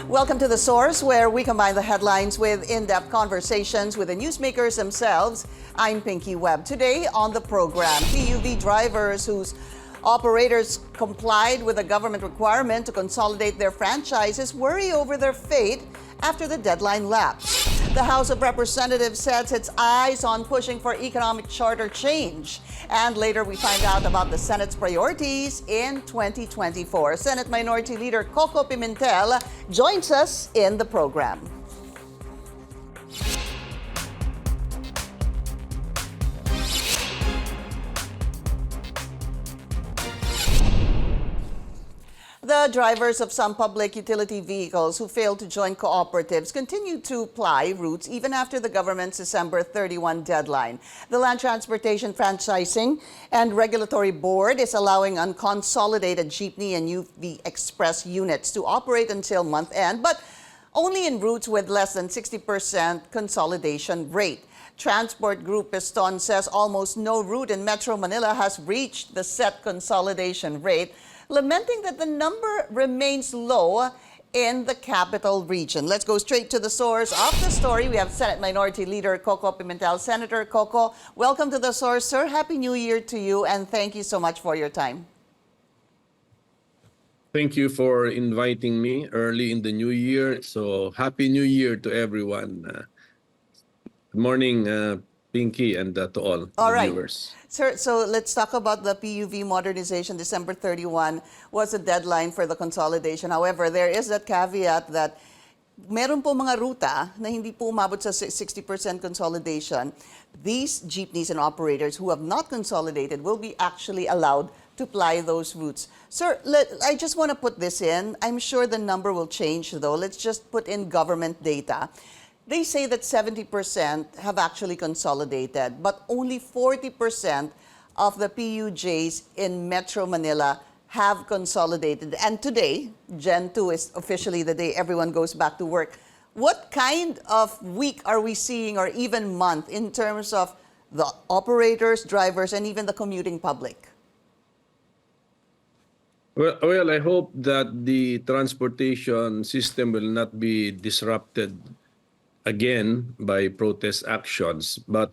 Welcome to The Source, where we combine the headlines with in-depth conversations with the newsmakers themselves. I'm Pinky Webb. Today on the program, PUV drivers whose operators complied with a government requirement to consolidate their franchises worry over their fate after the deadline lapsed. The House of Representatives sets its eyes on pushing for economic charter change. And later we find out about the Senate's priorities in 2024. Senate Minority Leader Koko Pimentel joins us in the program. The drivers of some public utility vehicles who failed to join cooperatives continue to ply routes even after the government's December 31 deadline. The Land Transportation Franchising and Regulatory Board is allowing unconsolidated jeepney and UV express units to operate until month end, but only in routes with less than 60% consolidation rate. Transport Group Piston says almost no route in Metro Manila has reached the set consolidation rate, lamenting that the number remains low in the capital region. Let's go straight to the source of the story. We have Senate Minority Leader Koko Pimentel. Senator Koko, welcome to the source, sir. Happy New Year to you, and thank you so much for your time. Thank you for inviting me early in the new year. So Happy New Year to everyone. Good morning, Pinky, and to all the viewers. Sir, so let's talk about the PUV modernization. December 31 was the deadline for the consolidation. However, there is that caveat that meron po mga ruta na hindi po umabot sa 60% consolidation. These jeepneys and operators who have not consolidated will be actually allowed to ply those routes. Sir, I just want to put this in. I'm sure the number will change though. Let's just put in government data. They say that 70% have actually consolidated, but only 40% of the PUJs in Metro Manila have consolidated. And today, Gen 2 is officially the day everyone goes back to work. What kind of week are we seeing, or even month, in terms of the operators, drivers, and even the commuting public? Well, I hope that the transportation system will not be disrupted again by protest actions, but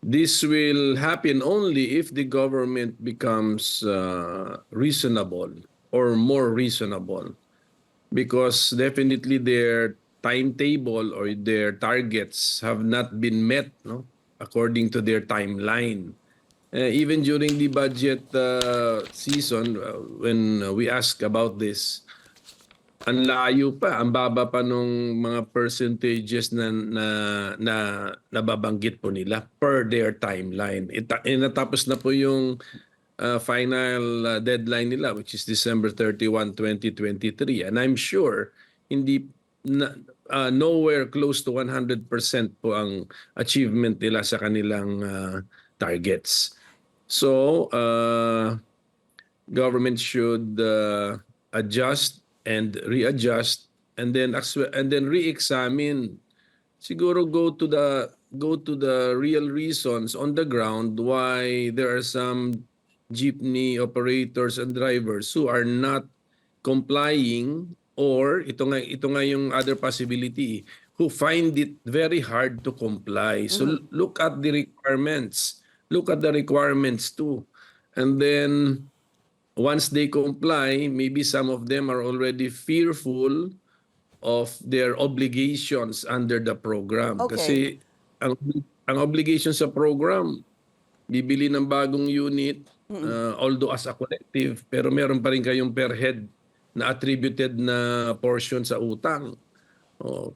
this will happen only if the government becomes reasonable or more reasonable, because definitely their timetable or their targets have not been met, according to their timeline. Even during the budget season, when we ask about this, ang layo pa, ang baba pa nung mga percentages na nababanggit po nila per their timeline. Natapos na po yung final deadline nila, which is December 31, 2023. And I'm sure hindi nowhere close to 100% po ang achievement nila sa kanilang targets. So, government should adjust and readjust, and then re-examine. Siguro go to the real reasons on the ground why there are some jeepney operators and drivers who are not complying, or ito nga yung other possibility, who find it very hard to comply. So look at the requirements. Look at the requirements too. And then once they comply, maybe some of them are already fearful of their obligations under the program. Okay. Kasi ang obligation sa program, bibili ng bagong unit, although as a collective, pero meron pa rin kayong per head na attributed na portion sa utang.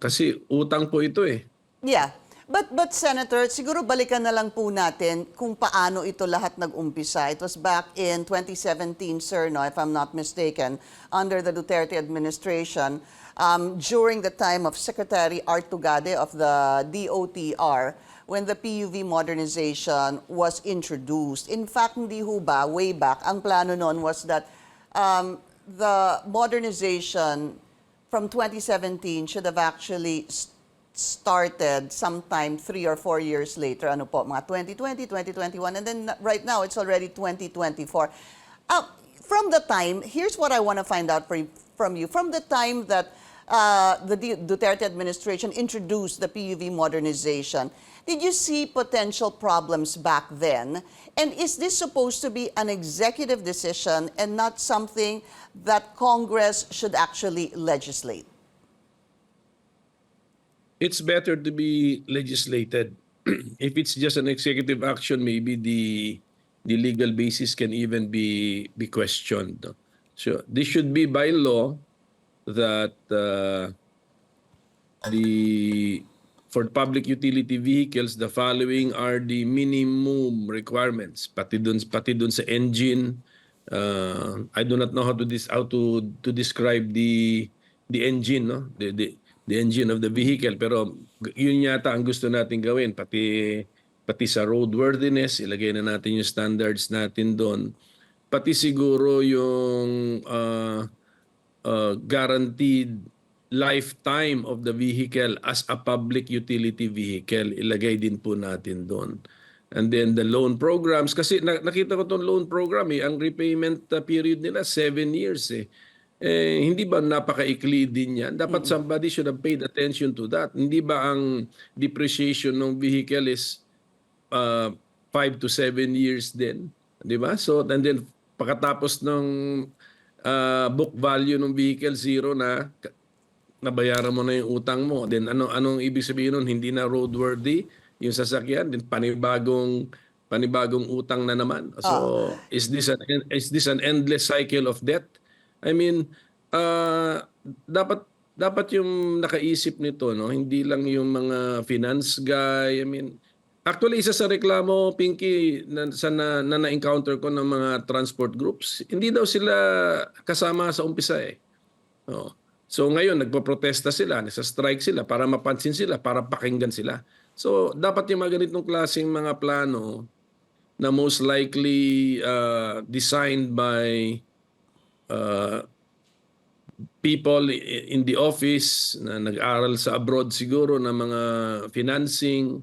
Kasi utang po ito eh. Yeah. But Senator, siguro balikan na lang po natin kung paano ito lahat nag-umpisa. It was back in 2017, sir, no, if I'm not mistaken, under the Duterte administration, during the time of Secretary Artugade of the DOTR, when the PUV modernization was introduced. In fact, hindi ho ba, way back, ang plano noon was that the modernization from 2017 should have actually started sometime 3 or 4 years later, ano po, mga 2020, 2021, and then right now it's already 2024. From the time, here's what I want to find out from you. From the time that the Duterte administration introduced the PUV modernization, did you see potential problems back then? And is this supposed to be an executive decision and not something that Congress should actually legislate? It's better to be legislated. If it's just an executive action, maybe the legal basis can even be questioned. No? So this should be by law that the for public utility vehicles, the following are the minimum requirements. Pati dun sa engine. I do not know how to describe the engine, no? The engine of the vehicle, pero yun yata ang gusto natin gawin, pati sa roadworthiness, ilagay na natin yung standards natin doon. Pati siguro yung guaranteed lifetime of the vehicle as a public utility vehicle, ilagay din po natin doon. And then the loan programs, kasi nakita ko itong loan program, ang repayment period nila 7 years eh. Hindi ba napakaikli din yan? Dapat somebody should have paid attention to that. Hindi ba ang depreciation ng vehicle is 5 to 7 years din? Di ba? So, and then pagkatapos ng book value ng vehicle, zero na, nabayaran mo na yung utang mo. Then anong ibig sabihin nun? Hindi na roadworthy yung sasakyan, then panibagong utang na naman. So is this an endless cycle of debt? I mean, dapat yung nakaisip nito, no, hindi lang yung mga finance guy. I mean, actually isa sa reklamo, Pinky, na-encounter ko ng mga transport groups, hindi daw sila kasama sa umpisa eh. Oh. So ngayon, nagpo-protesta sila, nasa-strike sila para mapansin sila, para pakinggan sila. So dapat yung mga ganitong klaseng mga plano na most likely designed by people in the office na nag-aral sa abroad siguro na mga financing,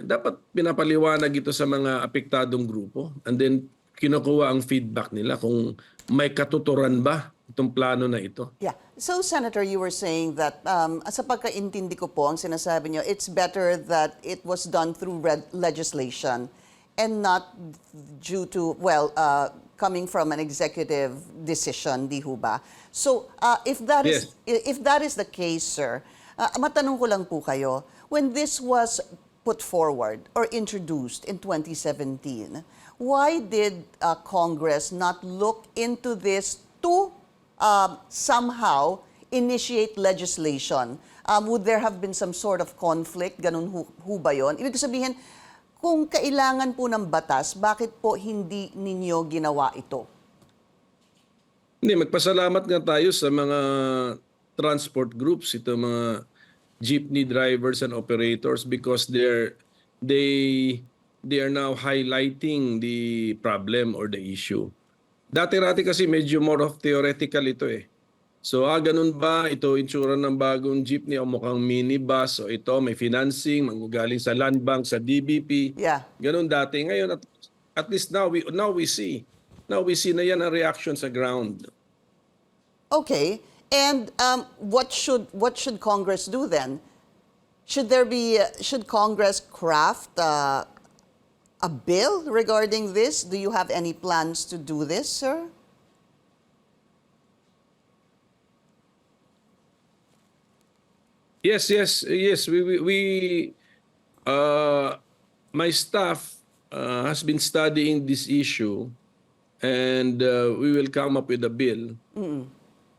dapat pinapaliwanag ito sa mga apektadong grupo and then kinukuha ang feedback nila kung may katuturan ba itong plano na ito. Yeah. So, Senator, you were saying that, sa pagkaintindi ko po, ang sinasabi niyo, it's better that it was done through legislation and not due to, well, coming from an executive decision, di ho ba? So, if that is the case, sir, matanong ko lang po kayo, when this was put forward or introduced in 2017, why did Congress not look into this to somehow initiate legislation? Would there have been some sort of conflict? Ganun ho ba yun? Ibig sabihin, kung kailangan po ng batas, bakit po hindi ninyo ginawa ito? Hindi, magpasalamat nga tayo sa mga transport groups, ito mga jeepney drivers and operators because they are now highlighting the problem or the issue. Dati-rati kasi medyo more of theoretical ito eh. So, ganun ba? Ito insura ng bagong jeepney o mukhang minibus o ito may financing, manggagaling sa land bank, sa DBP. Yeah. Ganun dati. Ngayon, at least now we see. Now we see na yan ang reaction sa ground. Okay. And what should Congress do then? Should Congress craft a bill regarding this? Do you have any plans to do this, sir? Yes. We my staff has been studying this issue, and we will come up with a bill.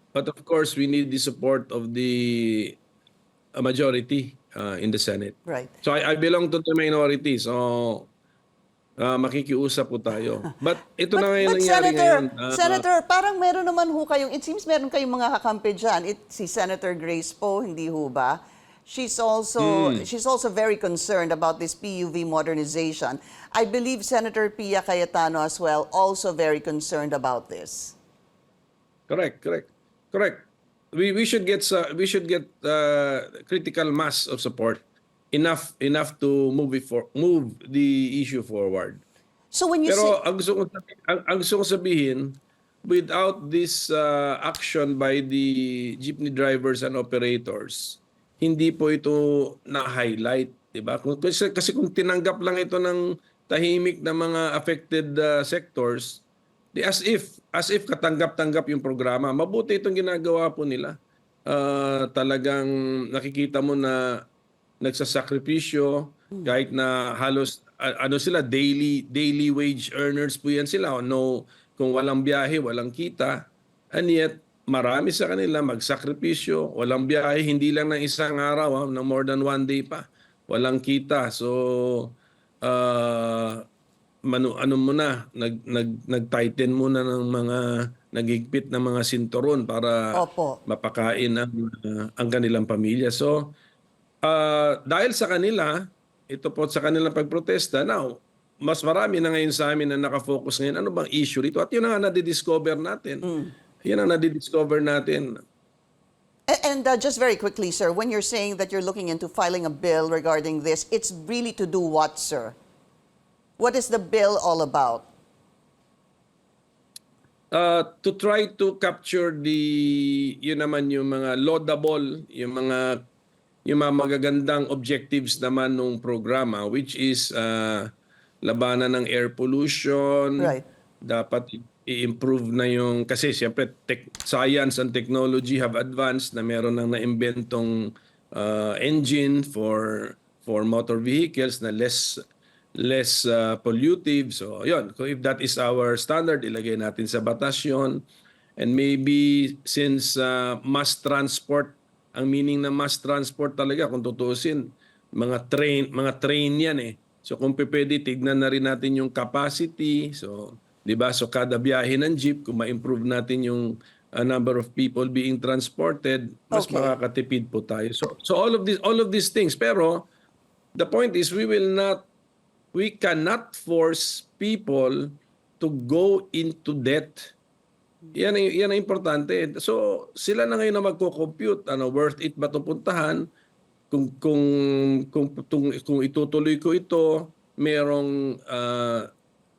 But of course, we need the support of the majority in the Senate. Right. So I belong to the minority. So makikiusap po tayo. But ito na ngayon nangyari ngayon. Senator, parang meron naman ho kayong, it seems meron kayong mga kakampi dyan. Si Senator Grace po, hindi ho ba? She's also very concerned about this PUV modernization. I believe Senator Pia Cayetano as well, also very concerned about this. Correct. We should get critical mass of support. Enough to move the issue forward. So when you Pero ang gusto kong sabihin, without this action by the jeepney drivers and operators, hindi po ito na-highlight, 'di ba? Kasi kung tinanggap lang ito ng tahimik na mga affected sectors, as if katanggap-tanggap yung programa. Mabuti itong ginagawa po nila. Talagang nakikita mo na nagsasakripisyo kahit na halos ano sila, daily wage earners po yan sila. No, kung walang biyahe, walang kita, and yet marami sa kanila magsakripisyo, walang biyahe, hindi lang ng isang araw, ng more than one day pa, walang kita. So ano mo na, nag-tighten muna ng mga nagigpit ng mga sinturon para Opo. mapakain ang kanilang pamilya. So dahil sa kanila, ito po sa kanilang pagprotesta, now, mas marami na ngayon sa amin na nakafocus ngayon. Ano bang issue rito? At yun ang nadidiscover natin. Yan ang nadidiscover natin. And just very quickly, sir, when you're saying that you're looking into filing a bill regarding this, it's really to do what, sir? What is the bill all about? To try to capture yun naman yung mga laudable, yung mga magagandang objectives naman ng programa, which is labanan ng air pollution. Right. Dapat i-improve na yung, kasi siyempre science and technology have advanced na meron nang naimbentong engine for motor vehicles na less pollutive. So yun, if that is our standard, ilagay natin sa batas yun. And maybe since mass transport, ang meaning ng mass transport talaga kung tutuusin, mga train yan eh. So kung pwede, tignan na rin natin yung capacity. So 'di ba? So kada biyahe ng jeep, kung ma-improve natin yung number of people being transported, mas Okay. makakatipid po tayo. So all of these things, pero the point is we cannot force people to go into debt. Yan ang importante. So sila na ngayon na magko-compute, worth it ba 'tong puntahan? Kung itutuloy ko ito, merong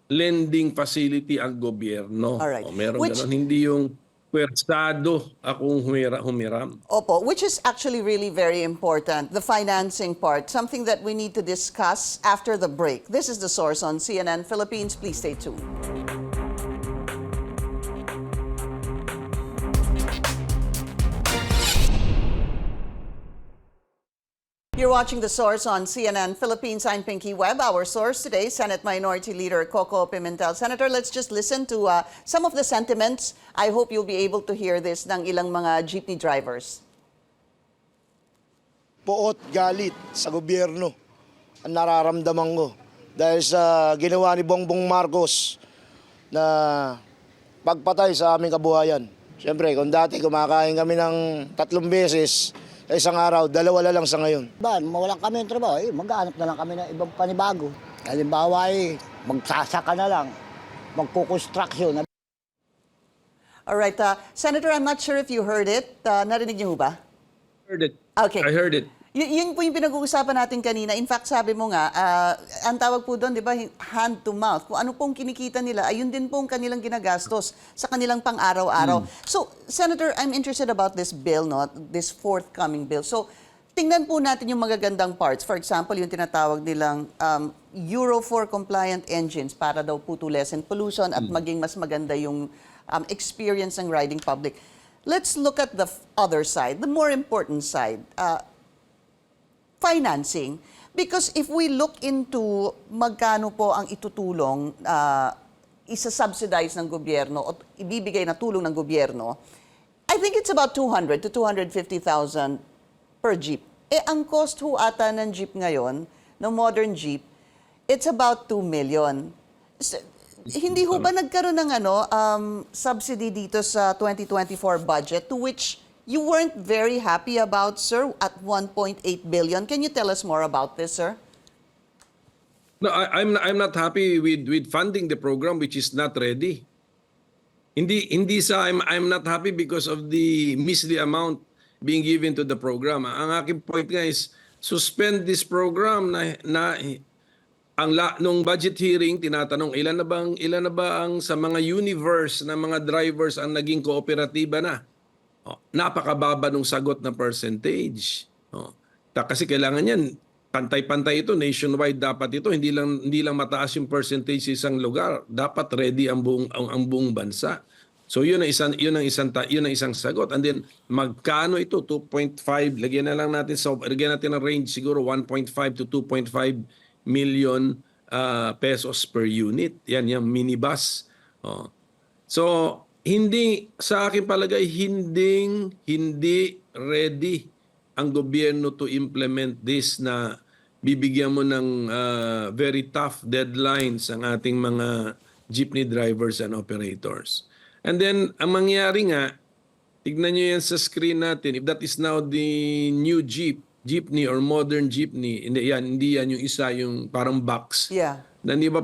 lending facility ang gobyerno. Alright. O, meron Which- ganon. Hindi yung pwersado akong humiram. Opo, which is actually really very important, the financing part, something that we need to discuss after the break. This is The Source on CNN Philippines. Please stay tuned. You're watching The Source on CNN Philippines. I'm Pinky Webb. Our source today, Senate Minority Leader Koko Pimentel. Senator, let's just listen to some of the sentiments. I hope you'll be able to hear this ng ilang mga jeepney drivers. Poot, galit sa gobyerno ang nararamdaman ko. Dahil sa ginawa ni Bongbong Marcos na pagpatay sa aming kabuhayan. Siyempre, kung dati kumakain kami ng 3 beses, sa isang araw, 2 na lang sa ngayon. Mawalan kami ng trabaho, maghanap na lang kami ng ibang panibago. Halimbawa, magsasaka na lang, magkukonstruction. All right, Senator, I'm not sure if you heard it. Narinig niyo ba? Heard it. Okay. I heard it. Yun po yung pinag-uusapan natin kanina. In fact, sabi mo nga, ang tawag po doon, di ba, hand to mouth. Kung ano pong kinikita nila, ayun din pong kanilang ginagastos sa kanilang pang-araw-araw. So, Senator, I'm interested about this bill, no? This forthcoming bill. So, tingnan po natin yung magagandang parts. For example, yung tinatawag nilang Euro 4 compliant engines para daw po to lessen pollution at maging mas maganda yung experience ng riding public. Let's look at the other side, the more important side. Financing. Because if we look into magkano po ang itutulong, isa-subsidize ng gobyerno o ibibigay na tulong ng gobyerno, I think it's about 200 to 250,000 per jeep. Ang cost ho ata ng jeep ngayon, ng modern jeep, it's about 2 million. Hindi ho ba nagkaroon ng subsidy dito sa 2024 budget to which you weren't very happy about, sir, at 1.8 billion. Can you tell us more about this, sir? No, I'm not happy with funding the program which is not ready. Hindi sa I'm not happy because of the measly amount being given to the program. Ang aking point nga is suspend this program na nung budget hearing tinatanong ilan na ba ang sa mga universe ng mga drivers ang naging kooperatiba na. Napakababa nung sagot na percentage. Kasi kailangan yan pantay-pantay ito, nationwide dapat ito, hindi lang mataas yung percentage sa isang lugar, dapat ready ang buong bansa. So yun ang isang sagot. And then magkano ito? 2.5, lagyan natin ng range siguro 1.5 to 2.5 million pesos per unit. Yan yung minibus. So sa akin palagay hindi ready ang gobyerno to implement this, na bibigyan mo ng very tough deadlines ang ating mga jeepney drivers and operators. And then, ang mangyari nga, tignan nyo yan sa screen natin, if that is now the new jeepney or modern jeepney, hindi yan yung isa, yung parang box. Yeah. Na di ba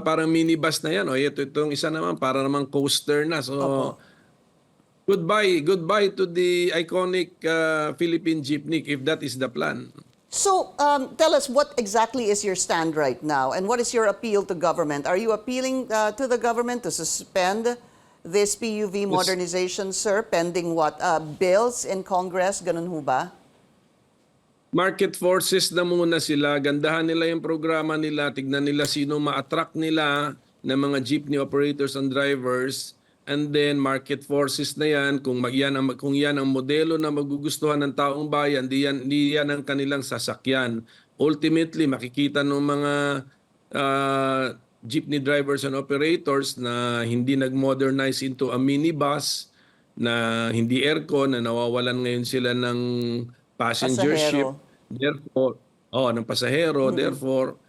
parang minibus na yan, itong isa naman para namang coaster na. So goodbye to the iconic Philippine jeepney if that is the plan. So, tell us, what exactly is your stand right now, and what is your appeal to government? Are you appealing to the government to suspend this PUV modernization, sir, pending what? Bills in Congress, ganun ho ba? Market forces na muna sila, gandahan nila yung programa nila, tignan nila sino ma-attract nila ng mga jeepney operators and drivers, and then market forces na yan, kung yan ang modelo na magugustuhan ng taong bayan, di yan ang kanilang sasakyan. Ultimately, makikita ng mga jeepney drivers and operators na hindi nag-modernize into a minibus, na hindi aircon, na nawawalan ngayon sila ng passenger ship. Therefore, ng pasahero. Therefore,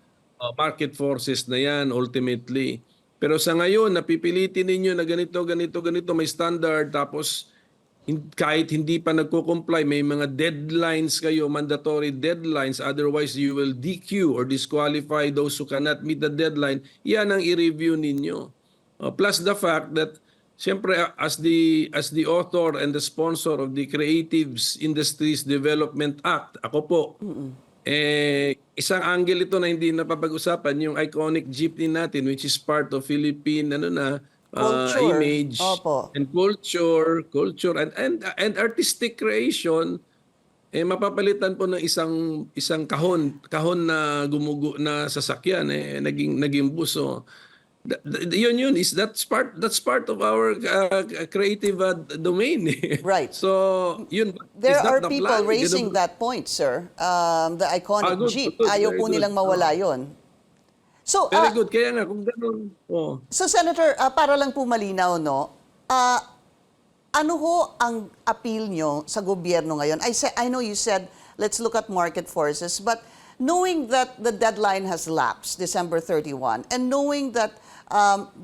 market forces na yan ultimately. Pero sa ngayon, napipilitin ninyo na ganito, may standard, tapos kahit hindi pa nagko-comply, may mga deadlines kayo, mandatory deadlines, otherwise you will DQ or disqualify those who cannot meet the deadline. Yan ang i-review ninyo. Plus the fact that, siyempre, as the author and the sponsor of the Creatives Industries Development Act, ako po, isang angle ito na hindi napapag-usapan, yung iconic jeepney natin, which is part of Philippine Culture. image. Opo. And culture and artistic creation, mapapalitan po ng isang kahon na gumugo na sasakyan, naging buso. Yun is that's part of our creative domain. Right. So yun, There is are that the people plan? raising that point, sir. The iconic Good, jeep. good, Ayaw very po good. nilang mawala yon. So, Very good. Kaya nga kung gano'n. so Senator, para lang po malinaw, no? Ano ho ang appeal nyo sa gobyerno ngayon? I know you said, let's look at market forces, but knowing that the deadline has lapsed, December 31, and knowing that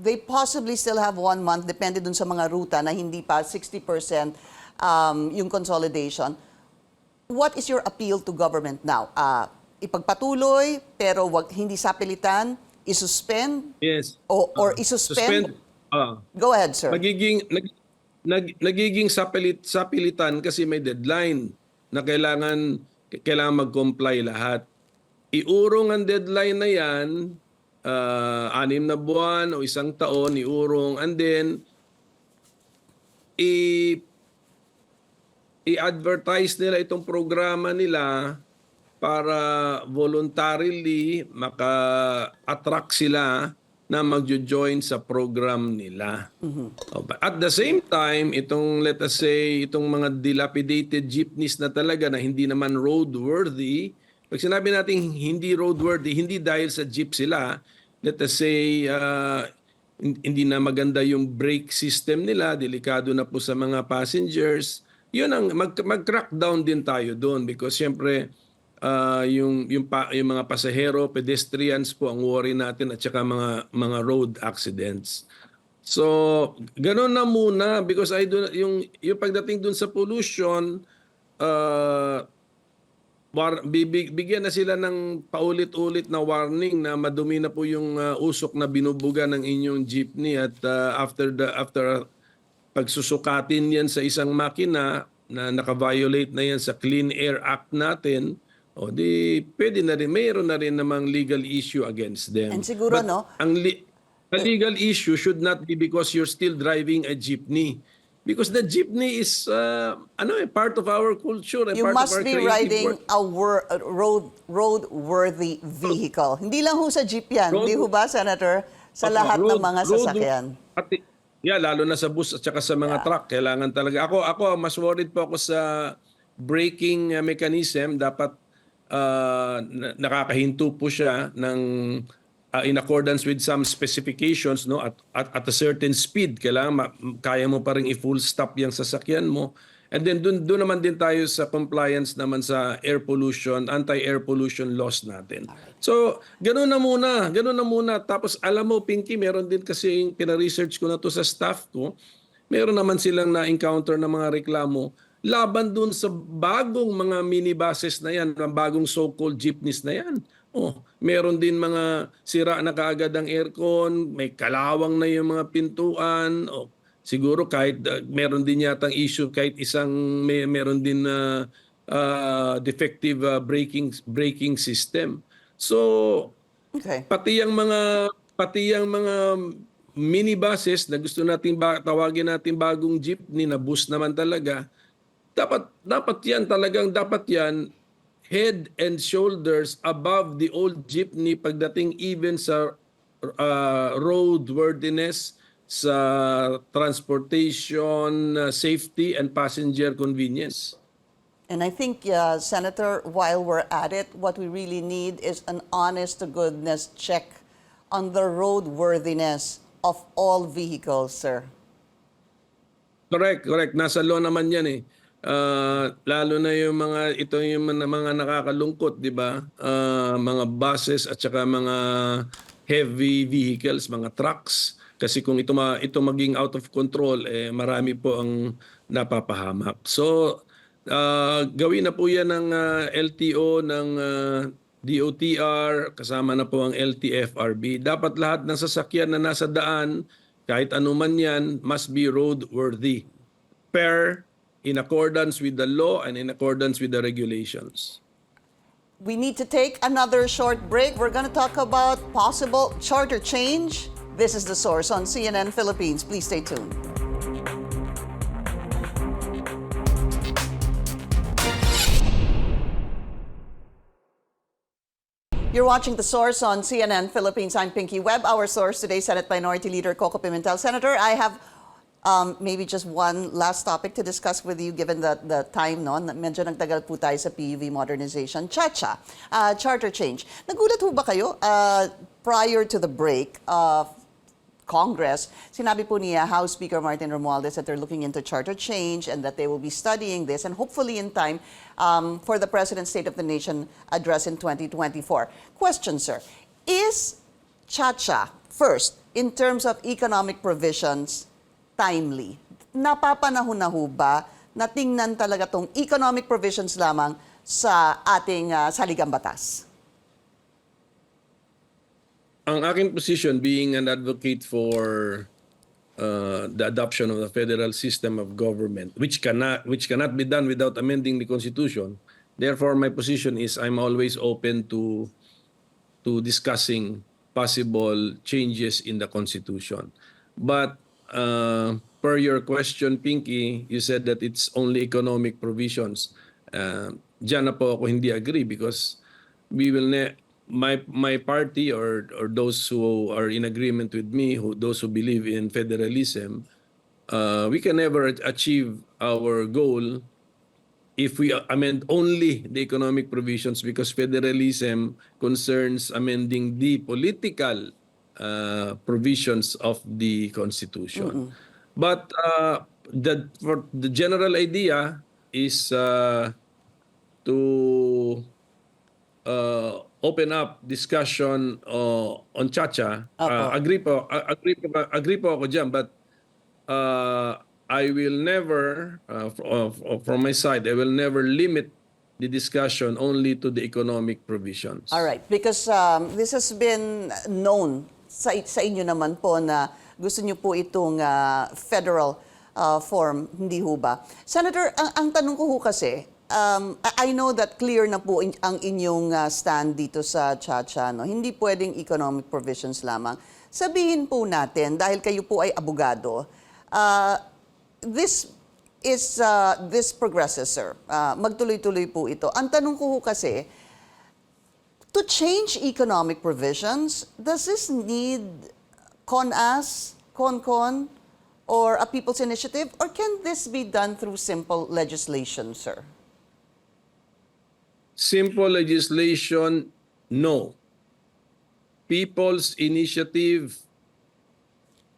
they possibly still have 1 month, depende dun sa mga ruta na hindi pa 60% yung consolidation, what is your appeal to government now? Ipagpatuloy, pero hindi sapilitan, isuspend, Yes. or isuspend? Go ahead, sir. Nagiging sapilitan kasi may deadline na kailangan mag-comply lahat. Iurong ang deadline na yan, 6 na buwan o 1 taon, iurong, and then i-advertise nila itong programa nila para voluntarily maka-attract sila na magjo-join sa program nila. But at the same time, let us say, itong mga dilapidated jeepneys na talaga na hindi naman roadworthy, pag sinabi natin hindi roadworthy, hindi dahil sa jeep sila, let us say, hindi na maganda yung brake system nila, delikado na po sa mga passengers, yun ang mag-crackdown din tayo doon, because syempre, yung mga pasahero, pedestrians po ang worry natin, at saka mga road accidents. So, gano'n na muna, because yung pagdating dun sa pollution, bigyan na sila ng paulit-ulit na warning na madumi na po yung usok na binubuga ng inyong jeepney, at after pagsusukatin yan sa isang makina na naka-violate na yan sa Clean Air Act natin, o di pwede na rin, mayroon na rin namang legal issue against them. And siguro, But no, a legal issue should not be because you're still driving a jeepney. Because the jeepney is part of our culture and you part of must our be creative riding work. a road-worthy vehicle. Hindi lang ho sa jeep yan. Hindi ho ba, Senator? Sa lahat ng mga sasakyan. Lalo na sa bus at saka sa mga truck, kailangan talaga. Ako mas worried po ako sa braking mechanism. Dapat nakakahinto po siya ng in accordance with some specifications, no, at a certain speed. Kailangan kaya mo pa ring i-full stop yung sasakyan mo. And then doon naman din tayo sa compliance naman sa air pollution, anti-air pollution laws natin. So, ganoon na muna. Tapos alam mo, Pinky, meron din kasi pina-research ko na to sa staff ko. Meron naman silang na-encounter na mga reklamo laban dun sa bagong mga minibuses na yan, mga bagong so-called jeepneys na yan. Meron din mga sira na kaagad ang aircon, may kalawang na yung mga pintuan. Siguro kahit meron din yatang issue kahit meron din na defective braking system. So Okay. pati yung mga minibuses na gusto nating tawagin natin bagong jeepney na bus naman talaga, dapat yan head and shoulders above the old jeepney pagdating even sa roadworthiness, sa transportation, safety, and passenger convenience. And I think, Senator, while we're at it, what we really need is an honest-to-goodness check on the roadworthiness of all vehicles, sir. Correct. Nasa law naman yan eh. Lalo na yung mga nakakalungkot, di ba? Mga buses at saka mga heavy vehicles, mga trucks. Kasi kung ito maging out of control, marami po ang napapahamak. So, gawin na po yan ng LTO, ng DOTR, kasama na po ang LTFRB. Dapat lahat ng sasakyan na nasa daan, kahit anuman yan, must be roadworthy. In accordance with the law and in accordance with the regulations. We need to take another short break. We're going to talk about possible charter change. This is The Source on CNN Philippines. Please stay tuned. You're watching The Source on CNN Philippines. I'm Pinky Webb. Our source today, Senate Minority Leader Koko Pimentel. Senator, I have maybe just one last topic to discuss with you given the time, no? Medyo nagtagal po tayo sa PUV modernization. Charter change. Nagulat ho ba kayo prior to the break of Congress, sinabi po ni House Speaker Martin Romualdez that they're looking into charter change and that they will be studying this and hopefully in time for the President's State of the Nation address in 2024. Question, sir. Is Chacha, first, in terms of economic provisions, timely? Napapanahon na ho ba na tingnan talaga tong economic provisions lamang sa ating saligang batas? Ang aking position, being an advocate for the adoption of the federal system of government, which cannot be done without amending the Constitution. Therefore, my position is I'm always open to discussing possible changes in the Constitution. But per your question, Pinky, you said that it's only economic provisions. Diyan na po ako hindi agree because we will my party or those who are in agreement with me, those who believe in federalism, we can never achieve our goal if we amend only the economic provisions because federalism concerns amending the political provisions of the Constitution. But for the general idea is to open up discussion on Chacha. Agree po ako diyan, but I will never from my side I will never limit the discussion only to the economic provisions. All right, because this has been known sa inyo naman po na gusto niyo po itong federal form, hindi ho ba? Senator, ang tanong ko ho kasi, I know that clear na po ang inyong stand dito sa Chacha, no? Hindi pwedeng economic provisions lamang. Sabihin po natin, dahil kayo po ay abogado, this progresses, sir. Magtuloy-tuloy po ito. Ang tanong ko kasi, to change economic provisions, does this need CONAS, CONCON, or a people's initiative, or can this be done through simple legislation, sir? Simple legislation, no. People's initiative,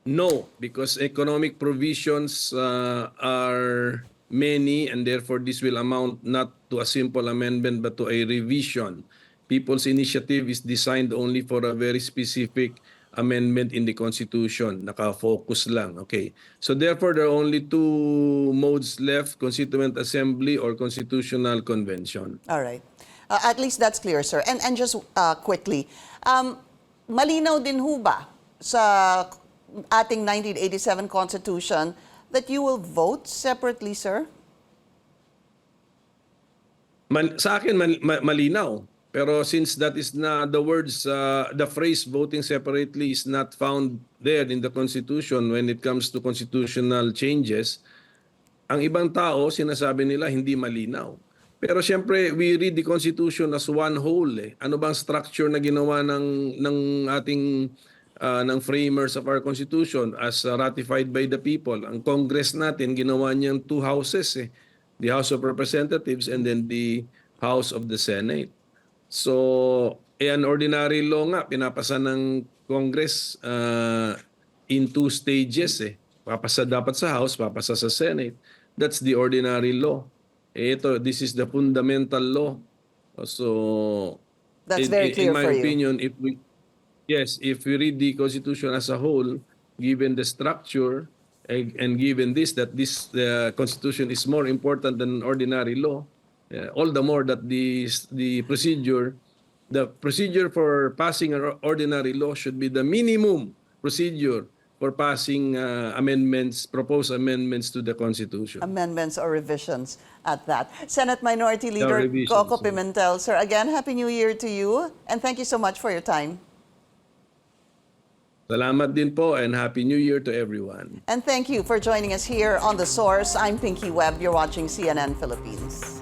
no, because economic provisions are many, and therefore this will amount not to a simple amendment but to a revision. People's initiative is designed only for a very specific amendment in the Constitution. Naka-focus lang. Okay. So therefore, there are only two modes left, Constituent Assembly or Constitutional Convention. All right. At least that's clear, sir. And just quickly, malinaw din ho ba sa ating 1987 Constitution that you will vote separately, sir? Sa akin, malinaw. Pero since that is not the words, the phrase voting separately is not found there in the Constitution when it comes to constitutional changes, ang ibang tao, sinasabi nila hindi malinaw. Pero siyempre, we read the Constitution as one whole. Ano bang structure na ginawa ng ating ng framers of our Constitution as ratified by the people? Ang Congress natin, ginawa niyang two houses. The House of Representatives and then the House of the Senate. So, an ordinary law nga, pinapasa ng Congress in two stages. Papasa dapat sa House, papasa sa Senate. That's the ordinary law. This is the fundamental law. So, That's very clear in my for you. opinion, if we read the Constitution as a whole, given the structure and given that the Constitution is more important than ordinary law, all the more that the procedure for passing an ordinary law should be the minimum procedure for passing proposed amendments to the Constitution. Amendments or revisions at that. Senate Minority Leader revisions, Koko yeah. Pimentel, sir, again, Happy New Year to you, and thank you so much for your time. Salamat din po and Happy New Year to everyone. And thank you for joining us here on The Source. I'm Pinky Webb. You're watching CNN Philippines.